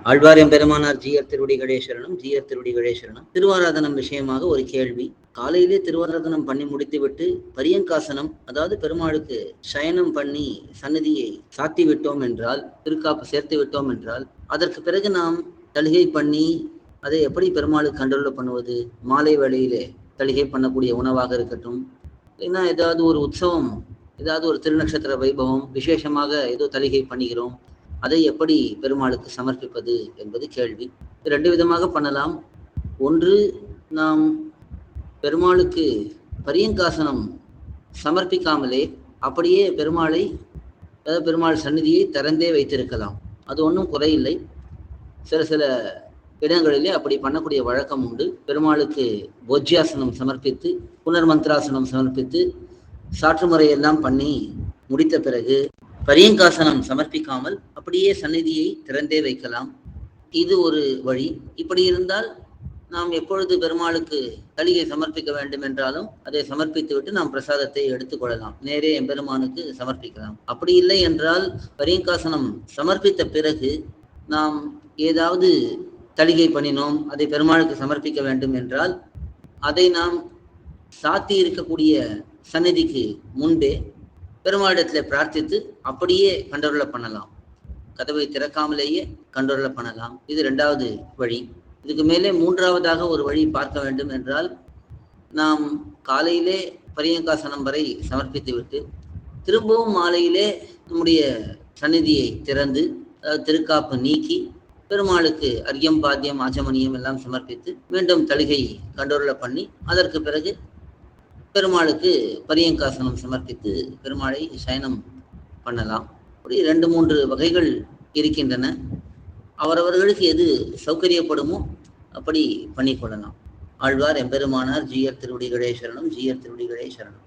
ஆழ்வார் எம்பெருமானார் ஜீயர் திருவடிகளே சரணம், ஜீயர் திருவடிகளே சரணம். திருவாராதனம் விஷயமாக ஒரு கேள்வி. காலையிலே திருவாராதனம் பண்ணி முடித்துவிட்டு பரியங்காசனம், அதாவது பெருமாளுக்கு சயனம் பண்ணி சன்னதியை சாத்தி விட்டோம் என்றால், திருக்காப்பு சேர்த்து விட்டோம் என்றால், அதற்கு பிறகு நாம் தலிகை பண்ணி அதை எப்படி பெருமாளுக்கு கண்ட்ரோல் பண்ணுவது? மாலை வேளையிலே தலிகை பண்ணக்கூடிய உணவாக இருக்கட்டும், இல்லைன்னா ஏதாவது ஒரு உற்சவம், ஏதாவது ஒரு திருநட்சத்திர வைபவம் விசேஷமாக ஏதோ தலிகை பண்ணுகிறோம், அதை எப்படி பெருமாளுக்கு சமர்ப்பிப்பது என்பது கேள்வி. ரெண்டு விதமாக பண்ணலாம். ஒன்று, நாம் பெருமாளுக்கு பரியங்காசனம் சமர்ப்பிக்காமலே அப்படியே பெருமாளை, அதாவது பெருமாள் சந்நிதியை திறந்தே வைத்திருக்கலாம். அது ஒன்றும் குறையில்லை. சில இடங்களிலே அப்படி பண்ணக்கூடிய வழக்கம் உண்டு. பெருமாளுக்கு போஜ்யாசனம் சமர்ப்பித்து, புனர்மந்திராசனம் சமர்ப்பித்து, சாற்றுமுறையெல்லாம் பண்ணி முடித்த பிறகு பரியங்காசனம் சமர்ப்பிக்காமல் அப்படியே சந்நிதியை திறந்தே வைக்கலாம். இது ஒரு வழி. இப்படி இருந்தால் நாம் எப்பொழுது பெருமாளுக்கு தலிகை சமர்ப்பிக்க வேண்டும் என்றாலும் அதை சமர்ப்பித்து விட்டு நாம் பிரசாதத்தை எடுத்துக்கொள்ளலாம், நேரே எம்பெருமானுக்கு சமர்ப்பிக்கலாம். அப்படி இல்லை என்றால் பரியங்காசனம் சமர்ப்பித்த பிறகு நாம் ஏதாவது தலிகை பண்ணினோம், அதை பெருமாளுக்கு சமர்ப்பிக்க வேண்டும் என்றால் அதை நாம் சாத்தி இருக்கக்கூடிய சந்நிதிக்கு முன்பே பெருமாளிடத்தில் பிரார்த்தித்து அப்படியே கண்டருள பண்ணலாம். கதவை திறக்காமலேயே கண்டருள பண்ணலாம். இது இரண்டாவது வழி. இதுக்கு மேலே மூன்றாவதாக ஒரு வழி பார்க்க வேண்டும் என்றால், நாம் காலையிலே பரியங்காசனம் வரை சமர்ப்பித்து விட்டு திரும்பவும் மாலையிலே நம்முடைய சந்நிதியை திறந்து, அதாவது திருக்காப்பு நீக்கி பெருமாளுக்கு அர்க்கியம் பாத்தியம் ஆச்சமணியம் எல்லாம் சமர்ப்பித்து மீண்டும் தலிகை கண்டருள பண்ணி அதற்கு பிறகு பெருமாளுக்கு பரியங்காசனம் சமர்ப்பித்து பெருமாளை சயனம் பண்ணலாம். அப்படி 2-3 வகைகள் இருக்கின்றன. அவரவர்களுக்கு எது சௌகரியப்படுமோ அப்படி பண்ணிக்கொள்ளலாம். ஆழ்வார் எம்பெருமானார் ஜீயர் திருவடிகளே சரணம், ஜீயர் திருவடிகளே சரணம்.